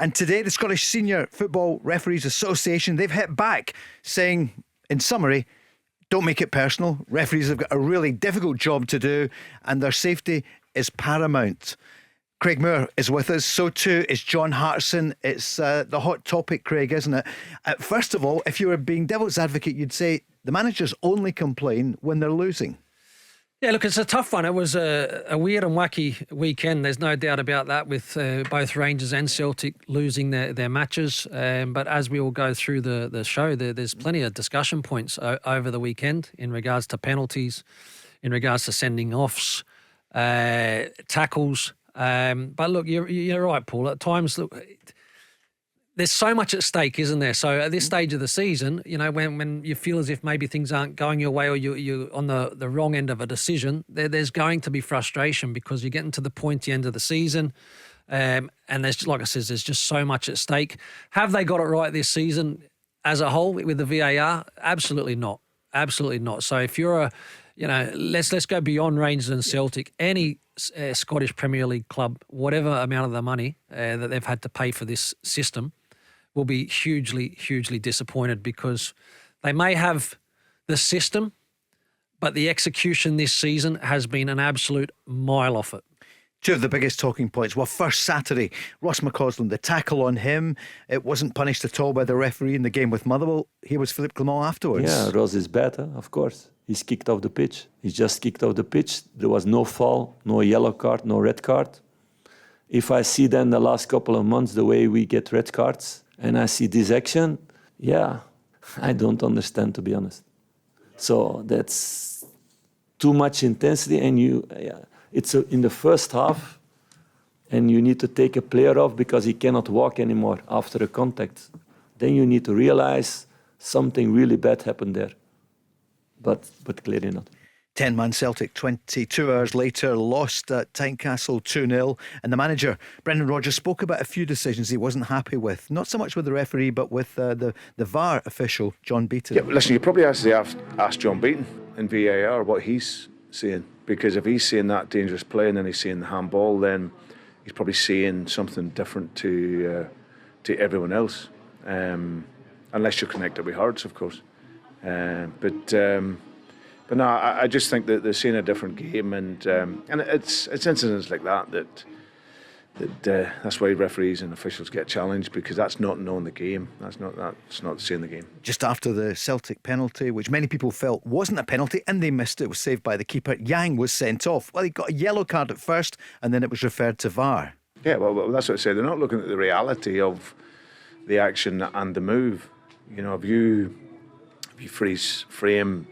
And today, the Scottish Senior Football Referees Association, they've hit back, saying, in summary, don't make it personal. Referees have got a really difficult job to do, and their safety is paramount. Craig Moore is with us. So too is John Hartson. It's the hot topic, Craig, isn't it? First of all, if you were being devil's advocate, you'd say the managers only complain when they're losing. Yeah, look, it's a tough one. It was a weird and wacky weekend. There's no doubt about that, with both Rangers and Celtic losing their matches. But as we all go through the show, there's plenty of discussion points over the weekend in regards to penalties, in regards to sending offs, tackles. But look, you're right, Paul. At times, look, there's so much at stake, isn't there? So at this stage of the season, you know, when you feel as if maybe things aren't going your way, or you're on the wrong end of a decision, there's going to be frustration, because you're getting to the pointy end of the season. And there's, like I said, there's just so much at stake. Have they got it right this season as a whole with the VAR? Absolutely not. Absolutely not. So if you're let's go beyond Rangers and Celtic. Any Scottish Premier League club, whatever amount of the money that they've had to pay for this system, will be hugely, hugely disappointed, because they may have the system, but the execution this season has been an absolute mile off it. Two of the biggest talking points. Well, first, Saturday, Ross McCausland, the tackle on him, it wasn't punished at all by the referee in the game with Motherwell. Here was Philippe Clement afterwards. Yeah, Ross is better, of course. He's kicked off the pitch. He's just kicked off the pitch. There was no foul, no yellow card, no red card. If I see then the last couple of months the way we get red cards, and I see this action, yeah, I don't understand, to be honest. So that's too much intensity, and it's in the first half, and you need to take a player off because he cannot walk anymore after a contact. Then you need to realize something really bad happened there. But clearly not. 10-man Celtic 22 hours later lost at Tynecastle 2-0, and the manager Brendan Rodgers spoke about a few decisions he wasn't happy with, not so much with the referee but with the VAR official John Beaton. Yeah, listen, you probably actually ask John Beaton in VAR what he's seeing, because if he's seeing that dangerous play and then he's seeing the handball, then he's probably seeing something different to everyone else, unless you're connected with Hearts, of course. But no, I just think that they're seeing a different game, and it's incidents like that's why referees and officials get challenged, because that's not knowing the game. That's not seeing the game. Just after the Celtic penalty, which many people felt wasn't a penalty, and they missed it, was saved by the keeper, Yang was sent off. Well, he got a yellow card at first, and then it was referred to VAR. Yeah, well, that's what I say. They're not looking at the reality of the action and the move. You know, if you freeze frame,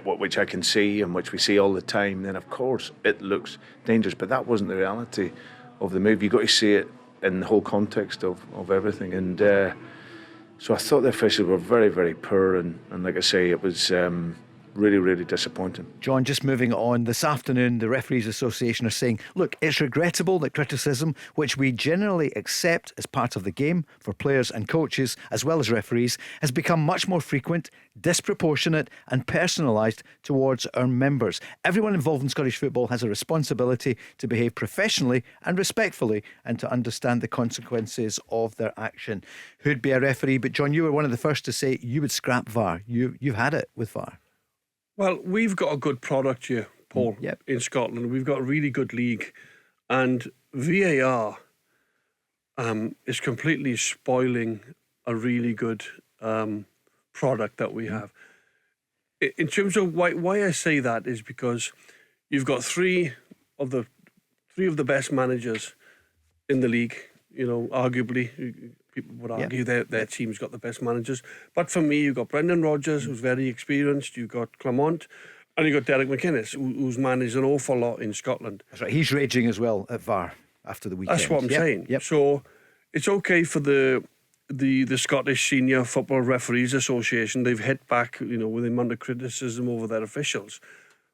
which I can see and which we see all the time, then of course it looks dangerous, but that wasn't the reality of the move. You've got to see it in the whole context of everything, and so I thought the officials were very, very poor, and like I say, it was really, really disappointing. John, just moving on, this afternoon the Referees Association are saying, look, it's regrettable that criticism, which we generally accept as part of the game for players and coaches as well as referees, has become much more frequent, disproportionate and personalised towards our members. Everyone involved in Scottish football has a responsibility to behave professionally and respectfully, and to understand the consequences of their action. Who'd be a referee? But John, you were one of the first to say you would scrap VAR. You've had it with VAR. Well, we've got a good product here, Paul, in Scotland. We've got a really good league, and VAR is completely spoiling a really good product that we have. In terms of why I say that is because you've got three of the best managers in the league. You know, arguably, people would argue their team's got the best managers. But for me, you've got Brendan Rodgers, who's very experienced. You've got Clement, and you've got Derek McInnes, who's managed an awful lot in Scotland. That's right. He's raging as well at VAR after the weekend. That's what I'm saying. Yep. So it's okay for the Scottish Senior Football Referees Association. They've hit back, with the amount of criticism over their officials.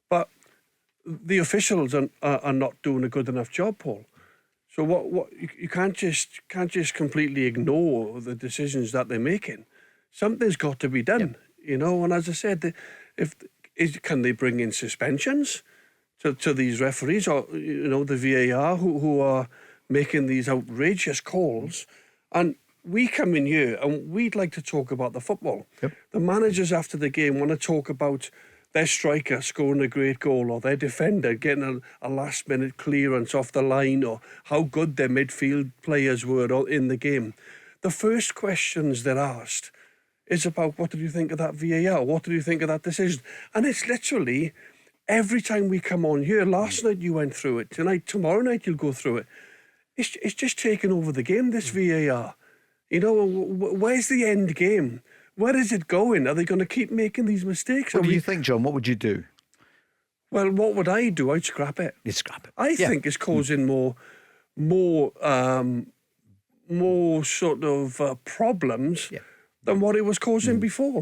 But the officials are not doing a good enough job, Paul. So what you can't just completely ignore the decisions that they're making. Something's got to be done, And as I said, can they bring in suspensions to these referees, or the VAR who are making these outrageous calls And we come in here and we'd like to talk about the football. Yep. The managers after the game want to talk about their striker scoring a great goal, or their defender getting a last-minute clearance off the line, or how good their midfield players were in the game. The first questions they're asked is about, what did you think of that VAR? What did you think of that decision? And it's literally every time we come on here. Last night you went through it. Tomorrow night you'll go through it. It's just taken over the game, this VAR. You know, where's the end game? Where is it going? Are they going to keep making these mistakes? What do you think, John? What would you do? Well, what would I do? I'd scrap it. You'd scrap it. I think it's causing more sort of problems than what it was causing before.